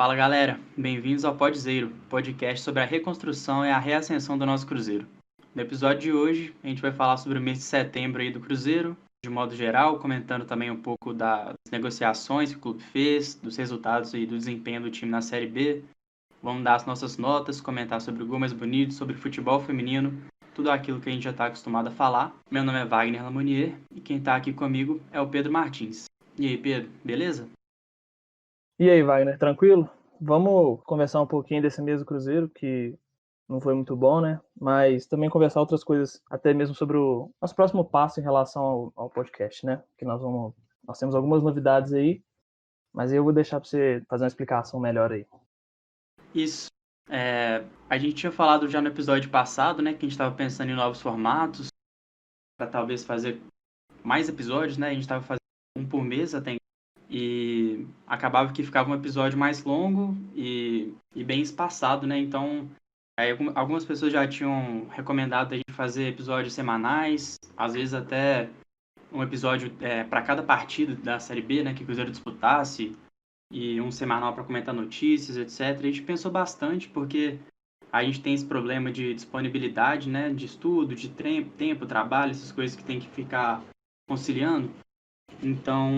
Fala galera, bem-vindos ao Podzeiro, podcast sobre a reconstrução e a reascensão do nosso Cruzeiro. No episódio de hoje, a gente vai falar sobre o mês de setembro aí do Cruzeiro, de modo geral, comentando também um pouco das negociações que o clube fez, dos resultados e do desempenho do time na Série B. Vamos dar as nossas notas, comentar sobre o gol mais bonito, sobre futebol feminino, tudo aquilo que a gente já está acostumado a falar. Meu nome é Wagner Lamonier e quem está aqui comigo é o Pedro Martins. E aí, Pedro, beleza? E aí, Wagner, tranquilo? Vamos conversar um pouquinho desse mês do Cruzeiro, que não foi muito bom, né? Mas também conversar outras coisas, até mesmo sobre o nosso próximo passo em relação ao podcast, né? Que nós temos algumas novidades aí, mas eu vou deixar para você fazer uma explicação melhor aí. Isso. A gente tinha falado já no episódio passado, né, que a gente estava pensando em novos formatos, para talvez fazer mais episódios, né? A gente estava fazendo um por mês até, e acabava que ficava um episódio mais longo e bem espaçado, né? Então, aí, algumas pessoas já tinham recomendado a gente fazer episódios semanais, às vezes até um episódio para cada partida da Série B, né, que o Cruzeiro disputasse, e um semanal para comentar notícias, etc. A gente pensou bastante, porque a gente tem esse problema de disponibilidade, né, de estudo, de tempo, trabalho, essas coisas que tem que ficar conciliando. Então,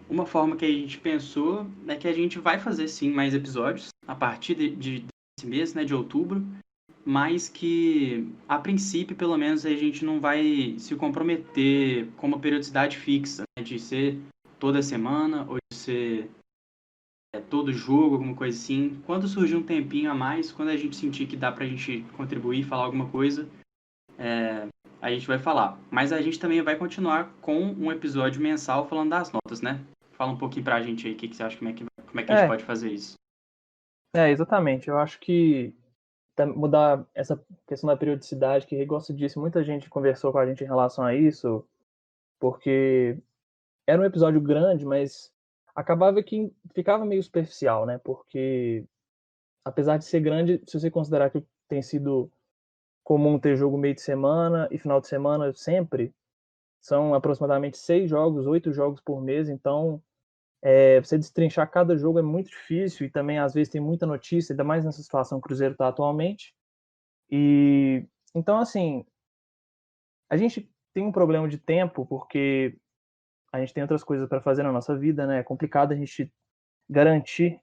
uma forma que a gente pensou é que a gente vai fazer sim mais episódios a partir desse mês, né, de outubro, mas que a princípio, pelo menos, a gente não vai se comprometer com uma periodicidade fixa, né, de ser toda semana ou de ser todo jogo, alguma coisa assim. Quando surgir um tempinho a mais, quando a gente sentir que dá pra gente contribuir, falar alguma coisa, a gente vai falar. Mas a gente também vai continuar com um episódio mensal falando das notas, né? Fala um pouquinho pra gente aí, o que você acha, como é que a gente É, pode fazer isso? exatamente. Eu acho que mudar essa questão da periodicidade, que, igual você disse, muita gente conversou com a gente em relação a isso, porque era um episódio grande, mas acabava que ficava meio superficial, né? Porque apesar de ser grande, se você considerar que tem sido comum ter jogo meio de semana e final de semana sempre, são aproximadamente 6 jogos, 8 jogos por mês, então você destrinchar cada jogo é muito difícil e também às vezes tem muita notícia, ainda mais nessa situação que o Cruzeiro está atualmente. E então, assim, a gente tem um problema de tempo porque a gente tem outras coisas para fazer na nossa vida, né? É complicado a gente garantir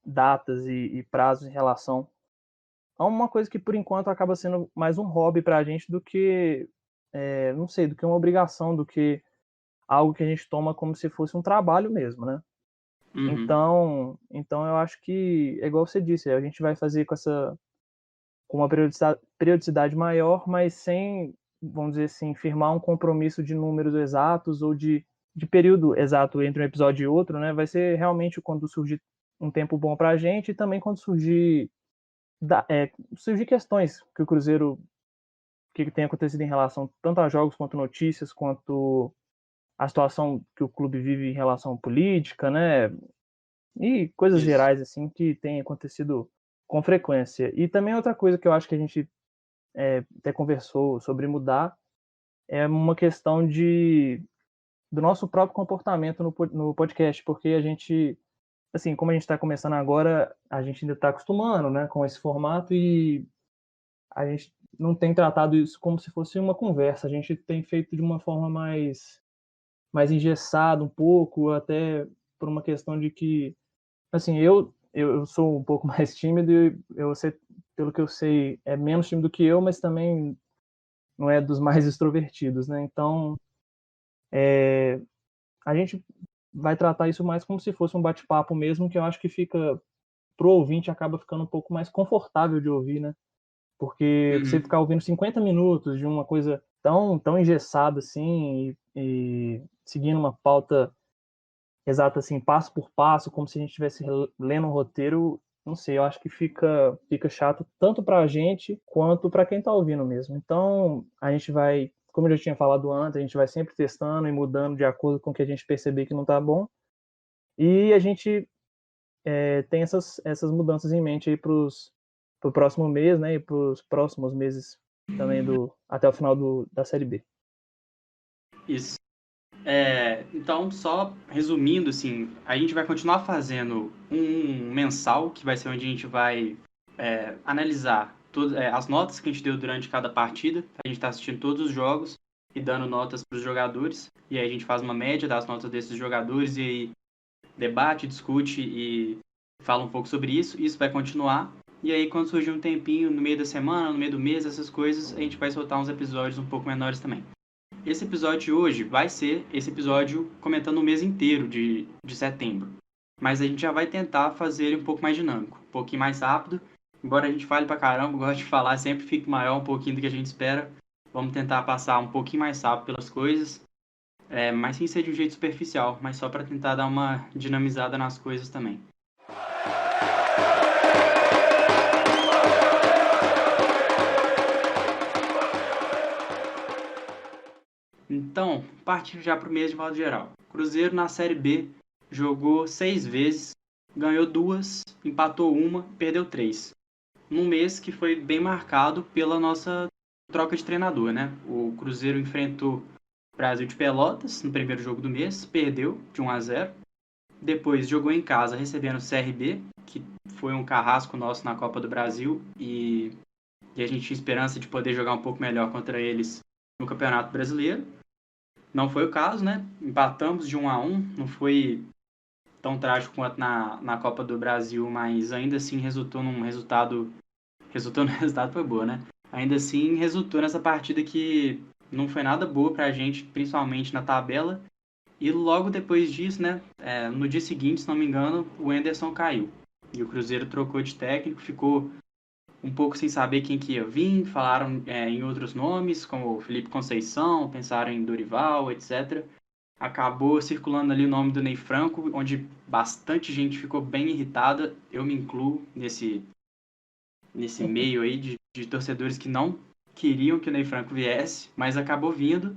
datas e prazos em relação a uma coisa que por enquanto acaba sendo mais um hobby para a gente do que, não sei, do que uma obrigação, do que algo que a gente toma como se fosse um trabalho mesmo, né? Uhum. Então eu acho que é igual você disse, a gente vai fazer com uma periodicidade maior, mas sem, vamos dizer assim, firmar um compromisso de números exatos ou de período exato entre um episódio e outro, né? Vai ser realmente quando surgir um tempo bom para a gente e também quando surgir questões que o Cruzeiro, que tem acontecido em relação tanto a jogos quanto notícias, quanto a situação que o clube vive em relação à política, né? E coisas Isso. gerais assim que tem acontecido com frequência. E também outra coisa que eu acho que a gente até conversou sobre mudar é uma questão do nosso próprio comportamento no podcast, porque a gente, assim, como a gente está começando agora, a gente ainda está acostumando, né, com esse formato e a gente não tem tratado isso como se fosse uma conversa, a gente tem feito de uma forma mais engessada um pouco, até por uma questão de que, assim, eu sou um pouco mais tímido e você, pelo que eu sei, é menos tímido que eu, mas também não é dos mais extrovertidos, né? Então, a gente vai tratar isso mais como se fosse um bate-papo mesmo, que eu acho que fica pro ouvinte acaba ficando um pouco mais confortável de ouvir, né? Porque você Uhum. ficar ouvindo 50 minutos de uma coisa tão engessada assim e seguindo uma pauta exata assim, passo por passo, como se a gente estivesse lendo um roteiro, não sei, eu acho que fica chato tanto pra gente quanto para quem tá ouvindo mesmo. Então, a gente vai, como eu já tinha falado antes, a gente vai sempre testando e mudando de acordo com o que a gente perceber que não tá bom. E a gente tem essas mudanças em mente aí pro próximo mês, né, e pros próximos meses também até o final da Série B. Isso. Então, só resumindo, assim, a gente vai continuar fazendo um mensal, que vai ser onde a gente vai analisar as notas que a gente deu durante cada partida. A gente está assistindo todos os jogos e dando notas para os jogadores. E aí a gente faz uma média das notas desses jogadores e aí debate, discute e fala um pouco sobre isso. Isso vai continuar. E aí, quando surgir um tempinho no meio da semana, no meio do mês, essas coisas, a gente vai soltar uns episódios um pouco menores também. Esse episódio de hoje vai ser esse episódio comentando o mês inteiro de setembro. Mas a gente já vai tentar fazer ele um pouco mais dinâmico, um pouquinho mais rápido. Embora a gente fale pra caramba, gosto de falar, sempre fique maior um pouquinho do que a gente espera. Vamos tentar passar um pouquinho mais rápido pelas coisas, mas sem ser de um jeito superficial, mas só para tentar dar uma dinamizada nas coisas também. Então, partindo já para o mês de modo geral. Cruzeiro na Série B jogou 6 vezes, ganhou 2, empatou 1, perdeu 3. Num mês que foi bem marcado pela nossa troca de treinador, né? O Cruzeiro enfrentou o Brasil de Pelotas no primeiro jogo do mês, perdeu de 1-0. Depois jogou em casa recebendo o CRB, que foi um carrasco nosso na Copa do Brasil e a gente tinha esperança de poder jogar um pouco melhor contra eles no Campeonato Brasileiro. Não foi o caso, né? Empatamos de 1-1, não foi tão trágico quanto na Copa do Brasil, mas ainda assim resultou num resultado. Resultou no resultado, foi boa, né? Ainda assim resultou nessa partida que não foi nada boa pra gente, principalmente na tabela. E logo depois disso, né? No dia seguinte, se não me engano, o Anderson caiu. E o Cruzeiro trocou de técnico, ficou um pouco sem saber quem que ia vir, falaram em outros nomes, como Felipe Conceição, pensaram em Dorival, etc. Acabou circulando ali o nome do Ney Franco, onde bastante gente ficou bem irritada, eu me incluo nesse meio aí de torcedores que não queriam que o Ney Franco viesse, mas acabou vindo,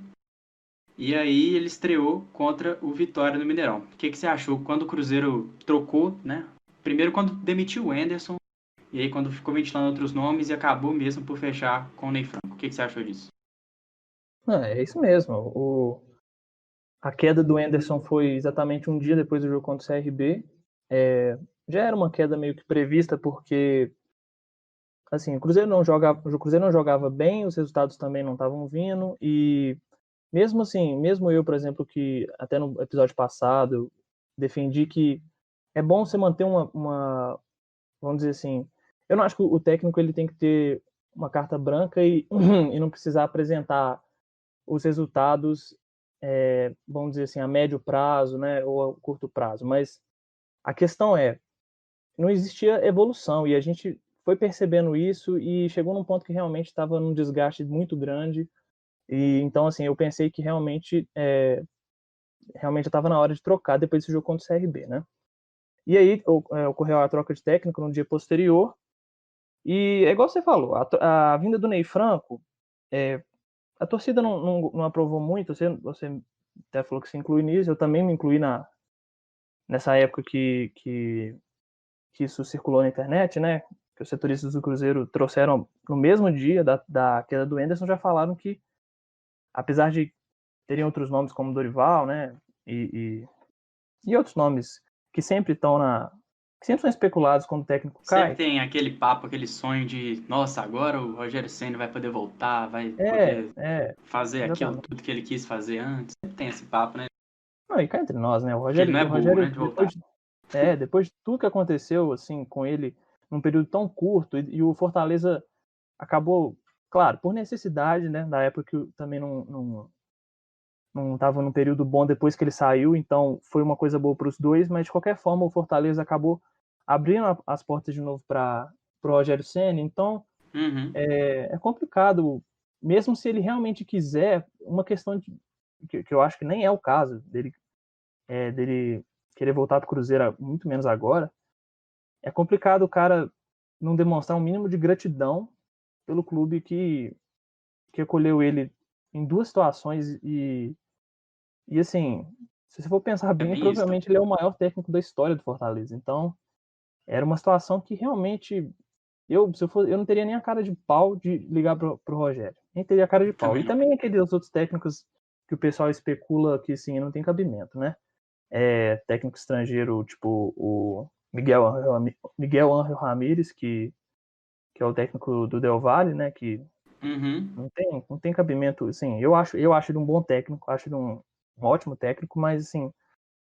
e aí ele estreou contra o Vitória no Mineirão. O que você achou quando o Cruzeiro trocou, né? Primeiro quando demitiu o Anderson, e aí quando ficou ventilando outros nomes e acabou mesmo por fechar com o Ney Franco. O que você achou disso? É isso mesmo. A queda do Anderson foi exatamente um dia depois do jogo contra o CRB. Já era uma queda meio que prevista, porque assim, o Cruzeiro não jogava bem, os resultados também não estavam vindo, e mesmo assim, mesmo eu, por exemplo, que até no episódio passado defendi que é bom você manter vamos dizer assim, eu não acho que o técnico ele tem que ter uma carta branca e, e não precisar apresentar os resultados, vamos dizer assim, a médio prazo, né, ou a curto prazo. Mas a questão não existia evolução, e a gente foi percebendo isso e chegou num ponto que realmente estava num desgaste muito grande. E então, assim, eu pensei que realmente estava na hora de trocar depois desse jogo contra o CRB, né? E aí ocorreu a troca de técnico no dia posterior. E é igual você falou, a vinda do Ney Franco, a torcida não aprovou muito. Você até falou que se inclui nisso, eu também me incluí nessa época que isso circulou na internet, né? Que os setoristas do Cruzeiro trouxeram no mesmo dia da queda do Anderson, já falaram que, apesar de terem outros nomes como Dorival, né? E outros nomes que sempre estão que sempre são especulados quando o técnico Sempre cai. tem aquele papo, aquele sonho de, nossa, agora o Rogério Ceni vai poder voltar, vai É, poder é, fazer aquilo exatamente. tudo que ele quis fazer antes. Sempre tem esse papo, né? Não, e cá entre nós, né? Que ele não é O burro, né, Rogério de voltar. depois de tudo que aconteceu assim com ele num período tão curto, e o Fortaleza acabou, claro, por necessidade, né? Da época que também não estava num período bom depois que ele saiu, então foi uma coisa boa para os dois, mas de qualquer forma o Fortaleza acabou abrindo as portas de novo para o Rogério Ceni. Então Uhum. é complicado, mesmo se ele realmente quiser, uma questão que eu acho que nem é o caso dele querer voltar para o Cruzeiro, muito menos agora. É complicado o cara não demonstrar um mínimo de gratidão pelo clube que acolheu ele em duas situações, e assim, se você for pensar É bem, bem isso, tá? provavelmente ele é o maior técnico da história do Fortaleza. Então, era uma situação que realmente se eu for, eu não teria nem a cara de pau de ligar pro Rogério. Nem teria a cara de pau. Também E não. também aqueles outros técnicos que o pessoal especula que, sim, não tem cabimento, né? Técnico estrangeiro, tipo o Miguel Ángel Ramírez, que é o técnico do Del Valle, né? Que Uhum. não tem cabimento, assim, eu acho ele um bom técnico, acho ele um ótimo técnico, mas, assim,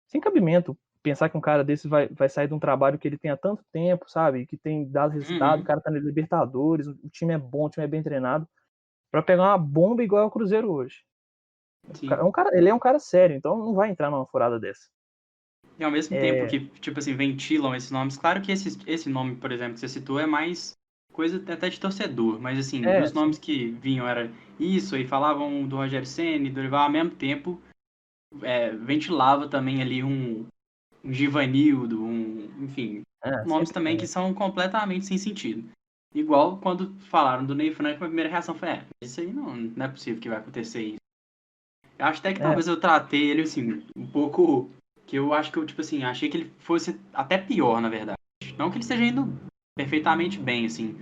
sem cabimento pensar que um cara desse vai sair de um trabalho que ele tem há tanto tempo, sabe? Que tem dado resultado, o Uhum. cara tá na Libertadores, o time é bom, o time é bem treinado, pra pegar uma bomba igual é o Cruzeiro hoje. Sim. Ele é um cara sério, então não vai entrar numa furada dessa. E ao mesmo tempo É, que, tipo assim, ventilam esses nomes, claro que esse nome, por exemplo, que você citou é mais coisa até de torcedor, mas assim, os sim. nomes que vinham era isso, e falavam do Rogério Ceni, do Dorival, ao mesmo tempo ventilava também ali um Givanildo, enfim, nomes Sempre também que tem. são completamente sem sentido. Igual quando falaram do Ney Franco, a primeira reação foi, isso aí não é possível que vai acontecer isso. Eu acho até que É, talvez eu tratei ele, assim, um pouco, que eu acho que eu, tipo assim, achei que ele fosse até pior, na verdade. Não que ele esteja indo perfeitamente bem, assim,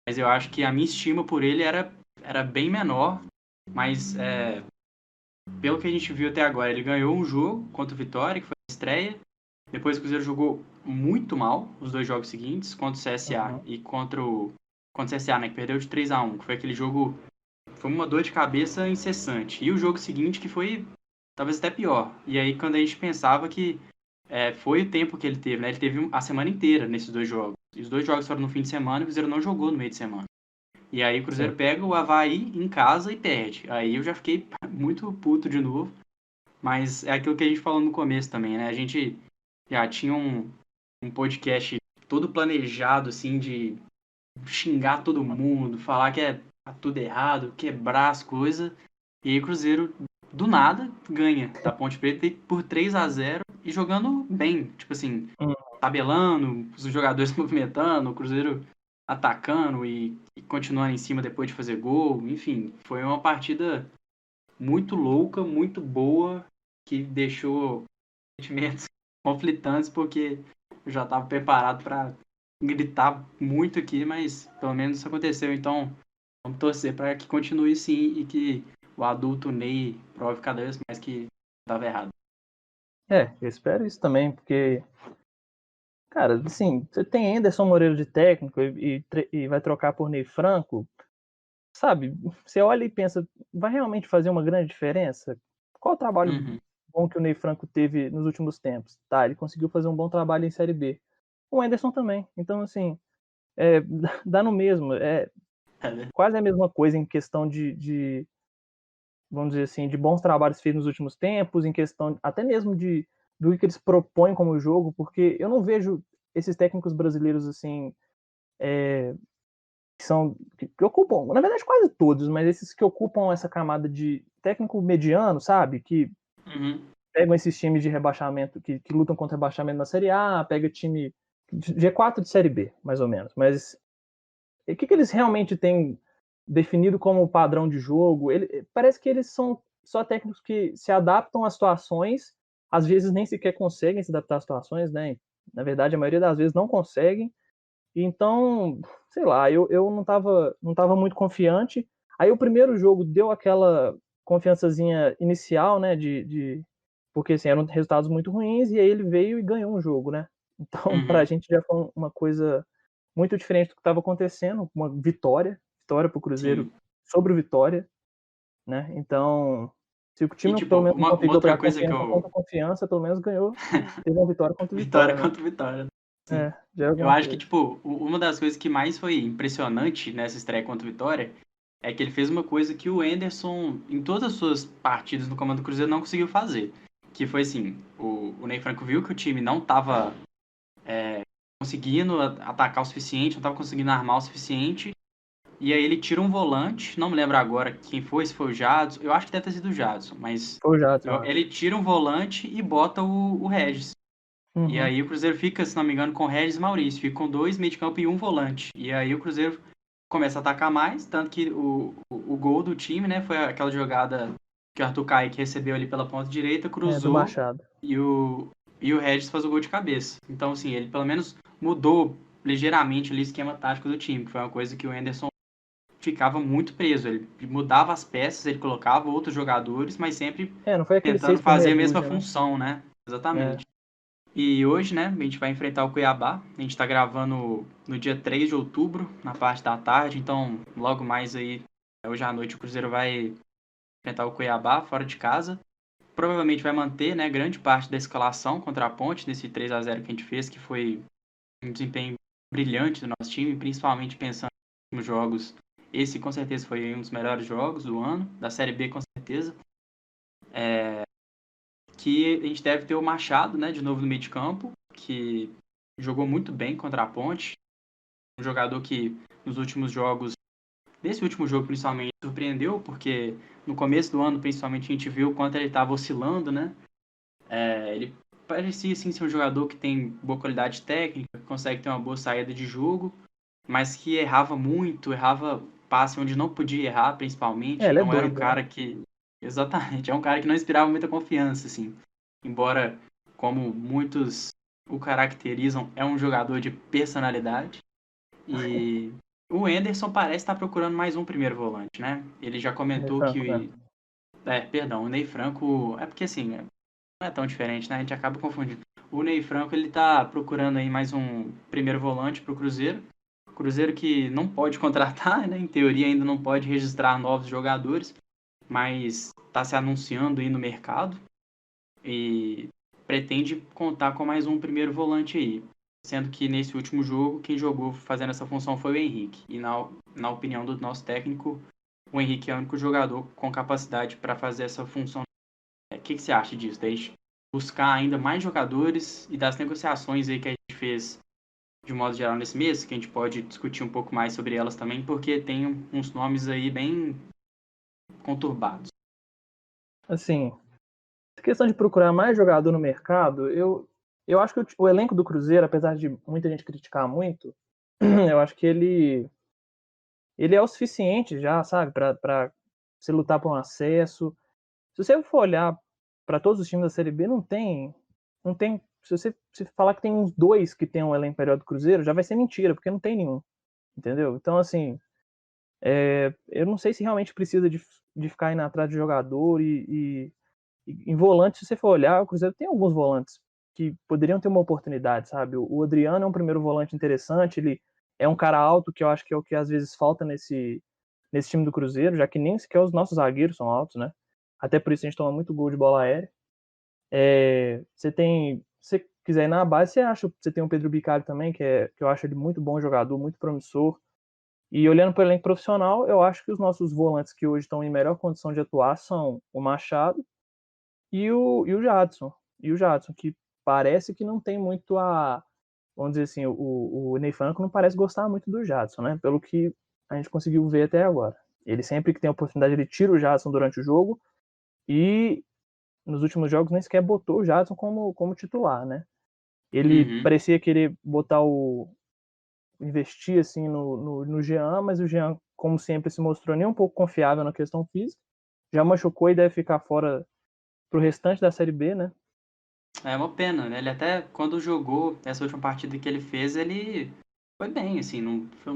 mas eu acho que a minha estima por ele era bem menor, mas pelo que a gente viu até agora, ele ganhou um jogo contra o Vitória, que foi a estreia. Depois o Cruzeiro jogou muito mal os dois jogos seguintes, contra o CSA uhum. e contra o CSA, né, que perdeu de 3-1, que foi aquele jogo, foi uma dor de cabeça incessante. E o jogo seguinte que foi talvez até pior. E aí quando a gente pensava que foi o tempo que ele teve, né, ele teve a semana inteira nesses dois jogos. E os dois jogos foram no fim de semana e o Cruzeiro não jogou no meio de semana. E aí o Cruzeiro Sim. pega o Avaí em casa e perde. Aí eu já fiquei muito puto de novo. Mas é aquilo que a gente falou no começo também, né? A gente já tinha um podcast todo planejado, assim, de xingar todo mundo, falar que tá tudo errado, quebrar as coisas. E aí o Cruzeiro, do nada, ganha da Ponte Preta por 3-0 e jogando bem. Tipo assim, Hum, tabelando, os jogadores se movimentando, o Cruzeiro atacando e continuando em cima depois de fazer gol. Enfim, foi uma partida muito louca, muito boa, que deixou sentimentos conflitantes, porque eu já estava preparado para gritar muito aqui, mas pelo menos isso aconteceu. Então, vamos torcer para que continue sim e que o adulto Ney prove cada vez mais que estava errado. eu espero isso também, porque, cara, assim, você tem Anderson Moreira de técnico e vai trocar por Ney Franco, sabe? Você olha e pensa, vai realmente fazer uma grande diferença? Qual o trabalho Uhum. bom que o Ney Franco teve nos últimos tempos? Tá, ele conseguiu fazer um bom trabalho em Série B. O Anderson também. Então, assim, dá no mesmo. É É, né? quase a mesma coisa em questão vamos dizer assim, de bons trabalhos feitos nos últimos tempos, em questão até mesmo do que eles propõem como jogo, porque eu não vejo esses técnicos brasileiros assim, que ocupam, na verdade quase todos, mas esses que ocupam essa camada de técnico mediano, sabe? Que Uhum. pegam esses times de rebaixamento, que lutam contra rebaixamento na Série A, pega time de G4 de Série B, mais ou menos. Mas o que eles realmente têm definido como padrão de jogo? Parece que eles são só técnicos que se adaptam às situações, às vezes nem sequer conseguem se adaptar às situações, né? Na verdade, a maioria das vezes não conseguem. Então, sei lá, eu não tava muito confiante. Aí o primeiro jogo deu aquela confiançazinha inicial, né? Porque assim, eram resultados muito ruins, e aí ele veio e ganhou um jogo, né? Então, pra Uhum. gente já foi uma coisa muito diferente do que estava acontecendo, uma vitória pro Cruzeiro Sim. sobre o Vitória, né? Então, se o E time tipo, pelo menos não uma conseguiu outra pegar coisa que confiança eu. contra confiança, pelo menos ganhou, teve uma vitória contra o Vitória Vitória, né? contra Vitória. Sim. Já é Eu alguma acho que, coisa. tipo, uma das coisas que mais foi impressionante nessa estreia contra o Vitória é que ele fez uma coisa que o Enderson, em todas as suas partidas no comando do Cruzeiro, não conseguiu fazer. Que foi assim, o Ney Franco viu que o time não estava conseguindo atacar o suficiente, não estava conseguindo armar o suficiente, e aí ele tira um volante, não me lembro agora quem foi, se foi o Jadson, eu acho que deve ter sido o Jadson, mas Foi o Jadson, eu acho. ele tira um volante e bota o Regis. E Uhum. aí o Cruzeiro fica, se não me engano, com o Regis e Maurício. Fica com dois meio de campo e um volante. E aí o Cruzeiro começa a atacar mais, tanto que o gol do time, né, foi aquela jogada que o Arthur Kaique recebeu ali pela ponta direita, Do cruzou Machado. e o Regis faz o gol de cabeça. Então, assim, ele pelo menos mudou ligeiramente ali o esquema tático do time, que foi uma coisa que o Anderson ficava muito preso. Ele mudava as peças, ele colocava outros jogadores, mas sempre Não foi aquele tentando 6 por fazer meia a mesma dúzia, né? função, né? É. Exatamente. E hoje, né, a gente vai enfrentar o Cuiabá. A gente está gravando no dia 3 de outubro, na parte da tarde. Então, logo mais aí, hoje à noite, o Cruzeiro vai enfrentar o Cuiabá fora de casa. Provavelmente vai manter, né, grande parte da escalação contra a Ponte, nesse 3-0 que a gente fez, que foi um desempenho brilhante do nosso time, principalmente pensando nos jogos. Esse, com certeza, foi um dos melhores jogos do ano, da Série B, com certeza. Que a gente deve ter o Machado, né, de novo no meio de campo, que jogou muito bem contra a Ponte. Um jogador que nos últimos jogos, nesse último jogo principalmente, surpreendeu, porque no começo do ano, principalmente, a gente viu o quanto ele estava oscilando, né? Ele parecia sim ser um jogador que tem boa qualidade técnica, que consegue ter uma boa saída de jogo, mas que errava muito, errava passe onde não podia errar, principalmente. Ele é Não era um doido, né? cara que. Exatamente, é um cara que não inspirava muita confiança, assim. Embora, como muitos o caracterizam, é um jogador de personalidade. E o Enderson parece estar procurando mais um primeiro volante, né? Ele já Ney comentou Franco, né? que. Perdão, o Ney Franco. É porque assim, não é tão diferente, né? A gente acaba confundindo. O Ney Franco, ele tá procurando aí mais um primeiro volante pro Cruzeiro. Cruzeiro que não pode contratar, né? Em teoria ainda não pode registrar novos jogadores, mas está se anunciando aí no mercado e pretende contar com mais um primeiro volante aí. Sendo que nesse último jogo, quem jogou fazendo essa função foi o Henrique. E na opinião do nosso técnico, o Henrique é o único jogador com capacidade para fazer essa função. O que você acha disso? Da gente buscar ainda mais jogadores e das negociações aí que a gente fez de modo geral nesse mês, que a gente pode discutir um pouco mais sobre elas também, porque tem uns nomes aí bem conturbados. Assim, a questão de procurar mais jogador no mercado, eu acho que o elenco do Cruzeiro, apesar de muita gente criticar muito, eu acho que ele é o suficiente já, sabe, para se lutar por um acesso. Se você for olhar para todos os times da Série B, não tem, se você se falar que tem uns dois que tem um elenco melhor do Cruzeiro, já vai ser mentira, porque não tem nenhum, entendeu? Então, assim, eu não sei se realmente precisa de ficar indo atrás de jogador em volante, se você for olhar, o Cruzeiro tem alguns volantes que poderiam ter uma oportunidade, sabe? O Adriano é um primeiro volante interessante, ele é um cara alto, que eu acho que é o que às vezes falta nesse time do Cruzeiro, já que nem sequer os nossos zagueiros são altos, né? Até por isso a gente toma muito gol de bola aérea. Se você quiser ir na base, você tem o Pedro Bicalho também, que eu acho ele muito bom jogador, muito promissor. E olhando para o elenco profissional, eu acho que os nossos volantes que hoje estão em melhor condição de atuar são o Machado e o Jadson. E o Jadson, que parece que não tem muito vamos dizer assim, o Ney Franco não parece gostar muito do Jadson, né? Pelo que a gente conseguiu ver até agora. Ele sempre que tem a oportunidade, ele tira o Jadson durante o jogo e nos últimos jogos nem sequer botou o Jadson como titular, né? Ele Uhum. parecia querer investir assim no Jean, mas o Jean, como sempre, se mostrou nem um pouco confiável na questão física. Já machucou e deve ficar fora pro restante da Série B, né? É uma pena, né? Ele até, quando jogou essa última partida que ele fez, ele foi bem, assim, não foi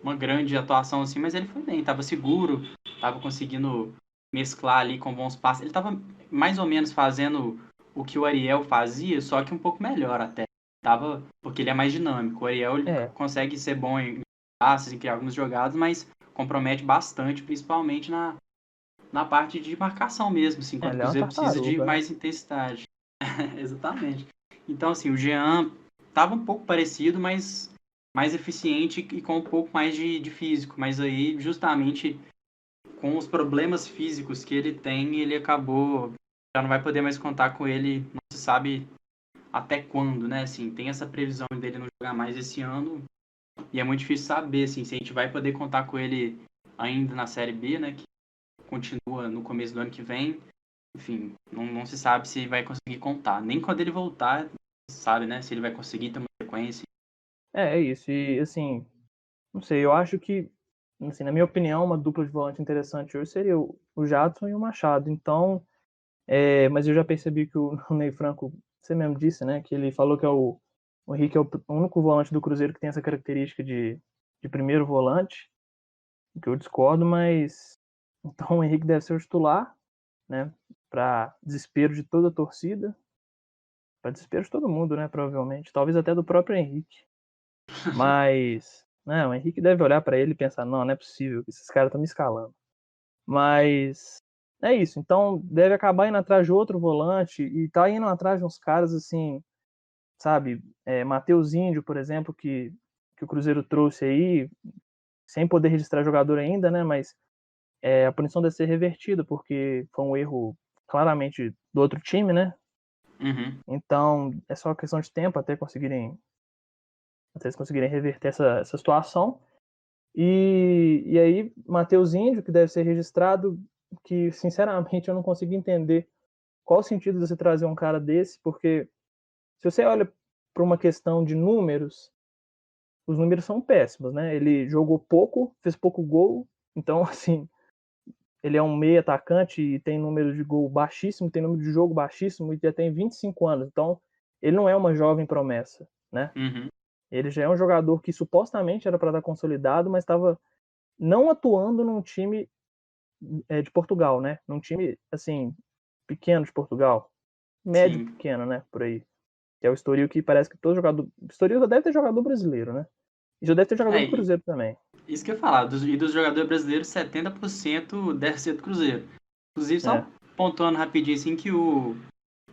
uma grande atuação assim, mas ele foi bem, tava seguro, tava conseguindo mesclar ali com bons passes. Ele tava mais ou menos fazendo o que o Ariel fazia, só que um pouco melhor até. Porque ele é mais dinâmico. O Ariel ele É, consegue ser bom em passes, em criar algumas jogadas, mas compromete bastante, principalmente na parte de marcação mesmo, assim, quando o ele é uma Cruzeiro precisa de tartaruga, né? mais intensidade. Exatamente. Então, assim, o Jean tava um pouco parecido, mas mais eficiente e com um pouco mais de físico. Mas aí, justamente, com os problemas físicos que ele tem, ele acabou. Já não vai poder mais contar com ele, não se sabe até quando, né? Assim, tem essa previsão dele não jogar mais esse ano. E é muito difícil saber, assim, se a gente vai poder contar com ele ainda na Série B, né? Que continua no começo do ano que vem. Enfim, não se sabe se vai conseguir contar. Nem quando ele voltar, sabe, né? Se ele vai conseguir ter uma sequência. É isso. E assim, não sei, eu acho que, assim, na minha opinião, uma dupla de volante interessante hoje seria o Jadson e o Machado. Então, mas eu já percebi que o Ney Franco, você mesmo disse, né? Que ele falou que o Henrique é o único volante do Cruzeiro que tem essa característica de primeiro volante, que eu discordo, mas então o Henrique deve ser o titular, né? Para desespero de toda a torcida, para desespero de todo mundo, né? Provavelmente, talvez até do próprio Henrique. Mas, não, o Henrique deve olhar para ele e pensar, não é possível que esses caras estão me escalando. Mas é isso, então deve acabar indo atrás de outro volante e tá indo atrás de uns caras assim, sabe? Matheus Índio, por exemplo, que o Cruzeiro trouxe aí, sem poder registrar jogador ainda, né? Mas a punição deve ser revertida, porque foi um erro claramente do outro time, né? Uhum. Então é só questão de tempo até eles conseguirem reverter essa situação. E aí, Matheus Índio, que deve ser registrado, que sinceramente eu não consigo entender qual o sentido de você trazer um cara desse, porque se você olha para uma questão de números, os números são péssimos, né? Ele jogou pouco, fez pouco gol, então, assim, ele é um meio atacante e tem número de gol baixíssimo, tem número de jogo baixíssimo e já tem 25 anos, então ele não é uma jovem promessa, né? Uhum. Ele já é um jogador que supostamente era para estar consolidado, mas estava não atuando num time de Portugal, né? Num time, assim, pequeno de Portugal. Médio Sim. pequeno, né? Por aí. Que é o Estoril que parece que todo jogador... Estoril já deve ter jogador brasileiro, né? E já deve ter jogador do É, Cruzeiro também. isso que eu ia falar. Dos jogadores brasileiros, 70% deve ser do Cruzeiro. Inclusive, É. só pontuando rapidinho assim que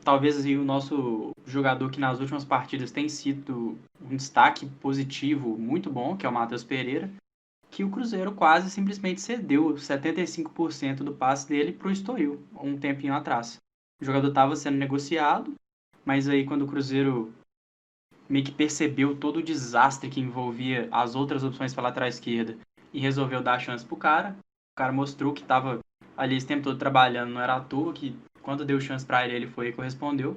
talvez assim, o nosso jogador que nas últimas partidas tem sido um destaque positivo muito bom, que é o Matheus Pereira, que o Cruzeiro quase simplesmente cedeu 75% do passe dele para o Estoril, um tempinho atrás. O jogador estava sendo negociado, mas aí quando o Cruzeiro meio que percebeu todo o desastre que envolvia as outras opções pela lateral esquerda e resolveu dar a chance pro cara, o cara mostrou que estava ali esse tempo todo trabalhando, não era à toa, que quando deu chance para ele, ele foi e correspondeu.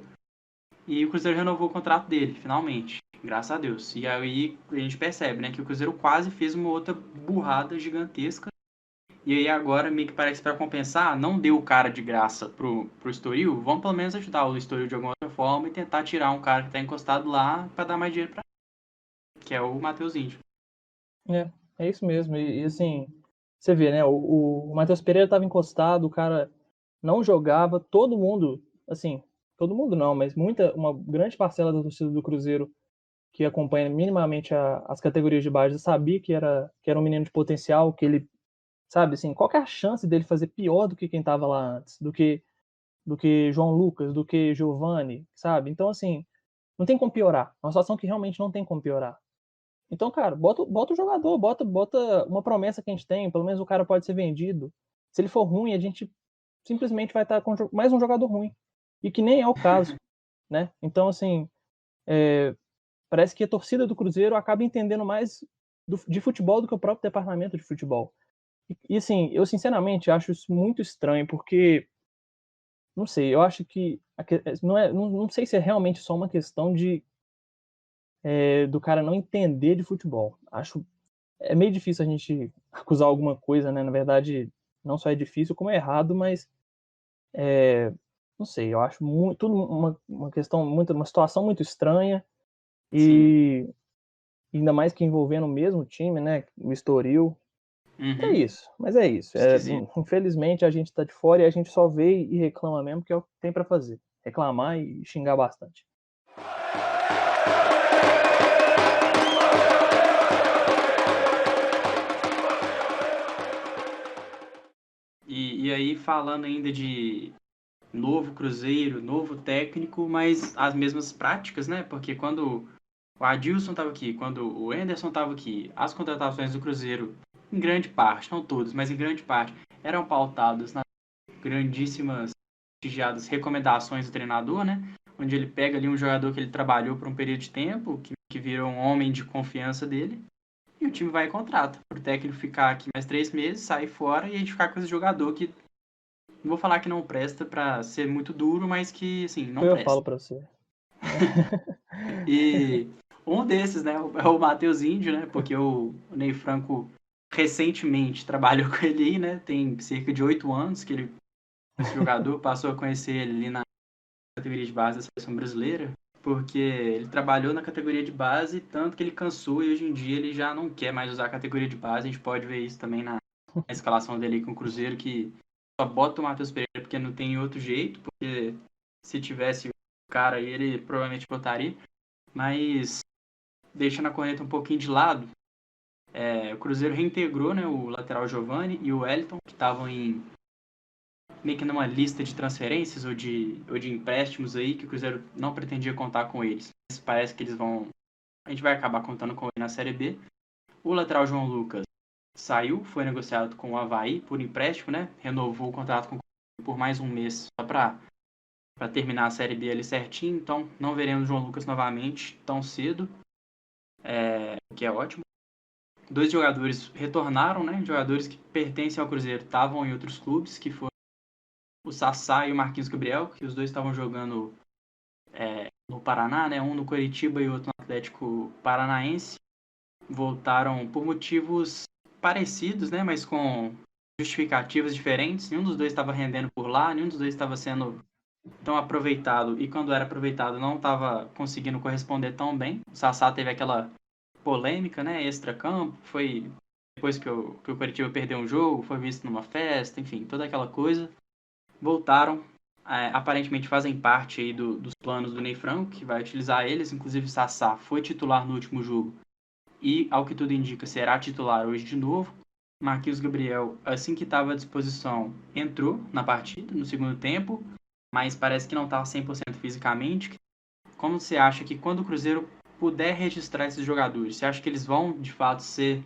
E o Cruzeiro renovou o contrato dele, finalmente. Graças a Deus. E aí a gente percebe, né, que o Cruzeiro quase fez uma outra burrada gigantesca. E aí agora, meio que parece para compensar, não deu o cara de graça pro Estoril, vamos pelo menos ajudar o Estoril de alguma outra forma e tentar tirar um cara que tá encostado lá para dar mais dinheiro pra ele, que é o Matheus Índio. É isso mesmo. E assim, você vê, né? O Matheus Pereira estava encostado, o cara não jogava, todo mundo, assim, todo mundo não, mas uma grande parcela da torcida do Cruzeiro que acompanha minimamente as categorias de base sabia que era um menino de potencial, que ele, sabe, assim, qual que é a chance dele fazer pior do que quem estava lá antes, do que João Lucas, do que Giovani, sabe? Então, assim, não tem como piorar. É uma situação que realmente não tem como piorar. Então, cara, bota o jogador, bota uma promessa que a gente tem, pelo menos o cara pode ser vendido. Se ele for ruim, a gente simplesmente vai estar com mais um jogador ruim. E que nem é o caso, né? Então, assim, parece que a torcida do Cruzeiro acaba entendendo mais de futebol do que o próprio departamento de futebol. E assim, eu sinceramente acho isso muito estranho, porque, não sei, eu acho que não sei se é realmente só uma questão do cara não entender de futebol. É meio difícil a gente acusar alguma coisa, né? Na verdade, não só é difícil, como é errado, mas não sei, eu acho tudo uma questão uma situação muito estranha Sim. e ainda mais que envolvendo o mesmo time, né? O Estoril. É Uhum. isso, mas é isso. Esquisito. Infelizmente a gente tá de fora e a gente só vê e reclama mesmo, que é o que tem para fazer. Reclamar e xingar bastante. E aí, falando ainda de novo Cruzeiro, novo técnico, mas as mesmas práticas, né? Porque quando o Adilson estava aqui, quando o Enderson estava aqui, as contratações do Cruzeiro, em grande parte, não todas, mas em grande parte, eram pautadas nas grandíssimas, prestigiadas recomendações do treinador, né? Onde ele pega ali um jogador que ele trabalhou por um período de tempo, que virou um homem de confiança dele, e o time vai e contrata. Para o técnico ficar aqui mais 3 meses, sair fora e a gente ficar com esse jogador que, não vou falar que não presta para ser muito duro, mas que, assim, não Eu presta. falo para você. E um desses, né, é o Matheus Índio, né, porque o Ney Franco recentemente trabalhou com ele aí, né, tem cerca de 8 anos que esse jogador passou a conhecer ele ali na categoria de base da seleção brasileira. porque ele trabalhou na categoria de base, tanto que ele cansou e hoje em dia ele já não quer mais usar a categoria de base. A gente pode ver isso também na escalação dele com o Cruzeiro, que só bota o Matheus Pereira porque não tem outro jeito, porque se tivesse o cara aí, ele provavelmente botaria. Mas, deixando a corneta um pouquinho de lado, o Cruzeiro reintegrou, né, o lateral Giovani e o Wellington, que estavam meio que numa lista de transferências ou de empréstimos aí, que o Cruzeiro não pretendia contar com eles. Mas parece que a gente vai acabar contando com ele na Série B. O lateral João Lucas saiu, foi negociado com o Avaí por empréstimo, né? Renovou o contrato com o Cruzeiro por mais um mês, só para terminar a Série B ali certinho. Então, não veremos o João Lucas novamente tão cedo, o que é ótimo. 2 jogadores retornaram, né? Jogadores que pertencem ao Cruzeiro estavam em outros clubes, que foram o Sassá e o Marquinhos Gabriel, que os dois estavam jogando no Paraná, né? Um no Coritiba e outro no Atlético Paranaense. Voltaram por motivos parecidos, né? Mas com justificativas diferentes. Nenhum dos dois estava rendendo por lá, nenhum dos dois estava sendo tão aproveitado. E quando era aproveitado, não estava conseguindo corresponder tão bem. O Sassá teve aquela polêmica, né? Extra-campo. Foi depois que o Coritiba perdeu um jogo, foi visto numa festa, enfim, toda aquela coisa. Voltaram, aparentemente fazem parte aí dos planos do Ney Franco, que vai utilizar eles, inclusive o Sassá foi titular no último jogo e, ao que tudo indica, será titular hoje de novo. Marquinhos Gabriel, assim que estava à disposição, entrou na partida no segundo tempo, mas parece que não estava 100% fisicamente. Como você acha que quando o Cruzeiro puder registrar esses jogadores, você acha que eles vão, de fato, ser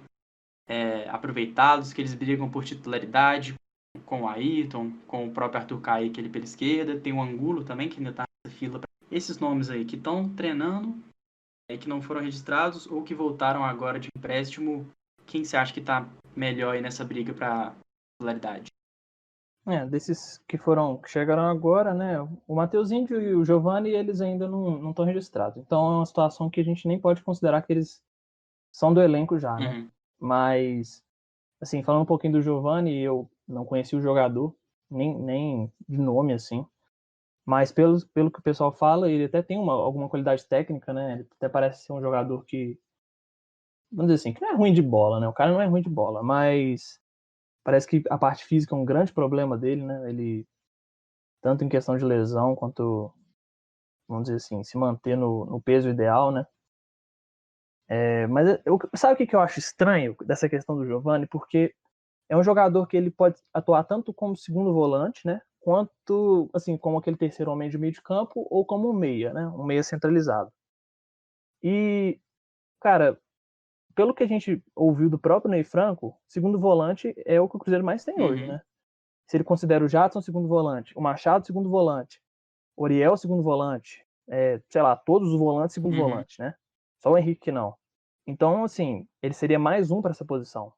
aproveitados, que eles brigam por titularidade, com o Ayrton, com o próprio Arthur Caíque ali pela esquerda, tem o Angulo também, que ainda está nessa fila. Esses nomes aí que estão treinando e que não foram registrados ou que voltaram agora de empréstimo, quem você acha que está melhor aí nessa briga para titularidade? Desses que chegaram agora, né? O Mateuzinho e o Giovani, eles ainda não estão registrados. Então é uma situação que a gente nem pode considerar que eles são do elenco já, né? Uhum. Mas, assim, falando um pouquinho do Giovani, eu não conheci o jogador, nem de nome, assim. Mas pelo que o pessoal fala, ele até tem alguma qualidade técnica, né? Ele até parece ser um jogador que, vamos dizer assim, que não é ruim de bola, né? O cara não é ruim de bola, mas parece que a parte física é um grande problema dele, né? Ele, tanto em questão de lesão, quanto, vamos dizer assim, se manter no peso ideal, né? Mas sabe o que eu acho estranho dessa questão do Giovani? Porque é um jogador que ele pode atuar tanto como segundo volante, né? Quanto, assim, como aquele terceiro homem de meio de campo, ou como um meia, né? Um meia centralizado. E, cara, pelo que a gente ouviu do próprio Ney Franco, segundo volante é o que o Cruzeiro mais tem hoje, Uhum. né? Se ele considera o Jadson segundo volante, o Machado segundo volante, o Oriel segundo volante, sei lá, todos os volantes segundo volante, né? Só o Henrique que não. Então, assim, ele seria mais um para essa posição,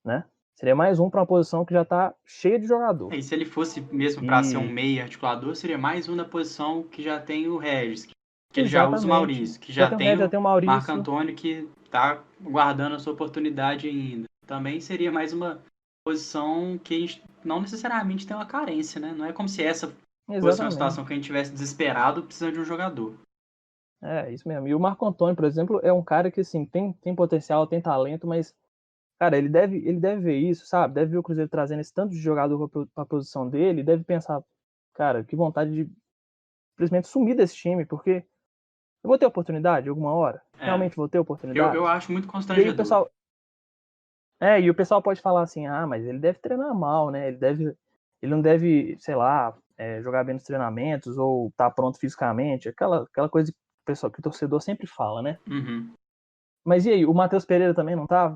né? Seria mais um para uma posição que já tá cheia de jogador. E se ele fosse mesmo para ser um E meia articulador, seria mais um da posição que já tem o Regis, que ele já usa o exatamente. Maurício, que Já já tem o tem Red, já o tem o Marco Maurício. Antônio, que está guardando a sua oportunidade ainda. Também seria mais uma posição que a gente não necessariamente tem uma carência, né? Não é como se essa fosse uma situação Exatamente. que a gente tivesse desesperado precisando de um jogador. É, isso mesmo. E o Marco Antônio, por exemplo, é um cara que, assim, tem potencial, tem talento, mas, cara, ele deve ver isso, sabe? Deve ver o Cruzeiro trazendo esse tanto de jogador pra posição dele, deve pensar, cara, que vontade de simplesmente sumir desse time, porque eu vou ter oportunidade alguma hora? É, Realmente vou ter eu oportunidade? acho muito E aí o constrangedor. pessoal, e o pessoal pode falar assim, mas ele deve treinar mal, né? Ele não deve, sei lá, jogar bem nos treinamentos ou estar pronto fisicamente, aquela coisa que o torcedor sempre fala, né? Uhum. Mas e aí, o Matheus Pereira também não tava?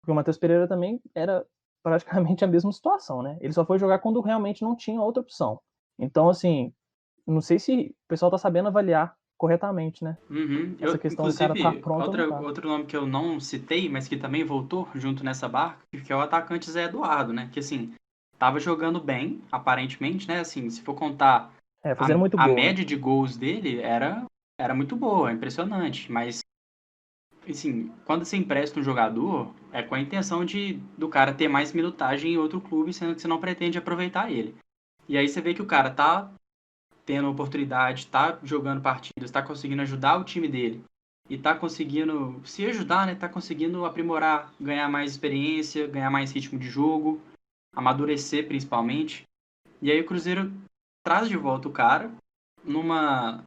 Porque o Matheus Pereira também era praticamente a mesma situação, né? Ele só foi jogar quando realmente não tinha outra opção. Então, assim, não sei se o pessoal tá sabendo avaliar corretamente, né? Uhum. Essa questão do cara tá Inclusive, pronto ou não tá. outro nome que eu não citei, mas que também voltou junto nessa barca, que é o atacante Zé Eduardo, né? Que, assim, tava jogando bem, aparentemente, né? Assim, se for contar Fazendo muito a gol, né? média de gols dele era muito boa, impressionante. Mas, assim, quando você empresta um jogador, é com a intenção do cara ter mais minutagem em outro clube, sendo que você não pretende aproveitar ele. E aí você vê que o cara tá tendo oportunidade, tá jogando partidas, tá conseguindo ajudar o time dele e tá conseguindo se ajudar, né? Tá conseguindo aprimorar, ganhar mais experiência, ganhar mais ritmo de jogo, amadurecer principalmente. E aí o Cruzeiro traz de volta o cara numa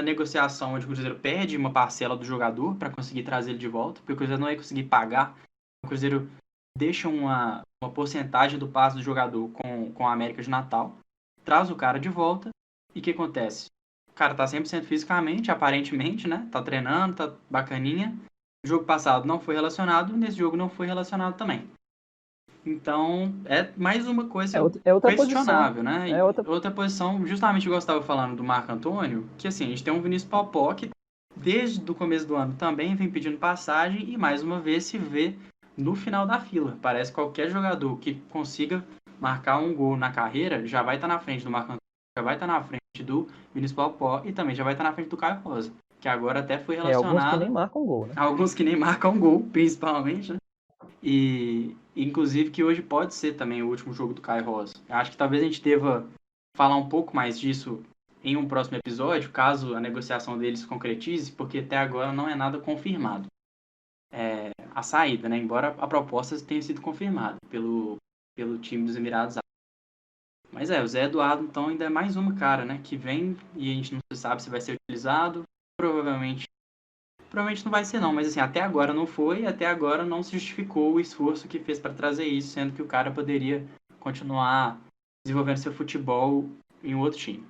negociação onde o Cruzeiro perde uma parcela do jogador para conseguir trazer ele de volta, porque o Cruzeiro não vai conseguir pagar. O Cruzeiro deixa uma porcentagem do passe do jogador com a América de Natal, traz o cara de volta, e o que acontece? O cara tá 100% fisicamente, aparentemente, né? Tá treinando, tá bacaninha. O jogo passado não foi relacionado, nesse jogo não foi relacionado também. Então, é mais uma coisa É outra posição. questionável, né? É outra. Outra posição, justamente eu estava falando do Marco Antônio, que assim, a gente tem um Vinícius Popó que desde o começo do ano também vem pedindo passagem e mais uma vez se vê no final da fila. Parece que qualquer jogador que consiga marcar um gol na carreira já vai estar na frente do Marco Antônio, já vai estar na frente do Vinícius Popó e também já vai estar na frente do Caio Rosa, que agora até foi Alguns que nem relacionado, marcam gol, né? alguns que nem marcam gol, principalmente, né? E, inclusive, que hoje pode ser também o último jogo do Caio Rosa. Eu acho que talvez a gente deva falar um pouco mais disso em um próximo episódio, caso a negociação deles se concretize, porque até agora não é nada confirmado. A saída, né? Embora a proposta tenha sido confirmada pelo time dos Emirados Árabes. Mas o Zé Eduardo, então, ainda é mais uma cara, né? Que vem e a gente não sabe se vai ser utilizado. Provavelmente não vai ser não, mas assim, até agora não foi, até agora não se justificou o esforço que fez para trazer isso, sendo que o cara poderia continuar desenvolvendo seu futebol em um outro time.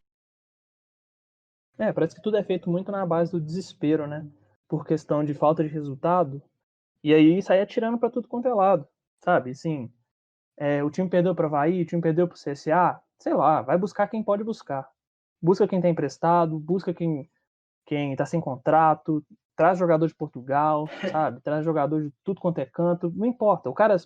Parece que tudo é feito muito na base do desespero, né? Por questão de falta de resultado. E aí sai atirando pra tudo quanto é lado, sabe? Assim, o time perdeu pro Avaí, o time perdeu pro CSA, sei lá, vai buscar quem pode buscar. Busca quem tá emprestado, busca quem tá sem contrato, traz jogador de Portugal, sabe? Traz jogador de tudo quanto é canto, não importa. O cara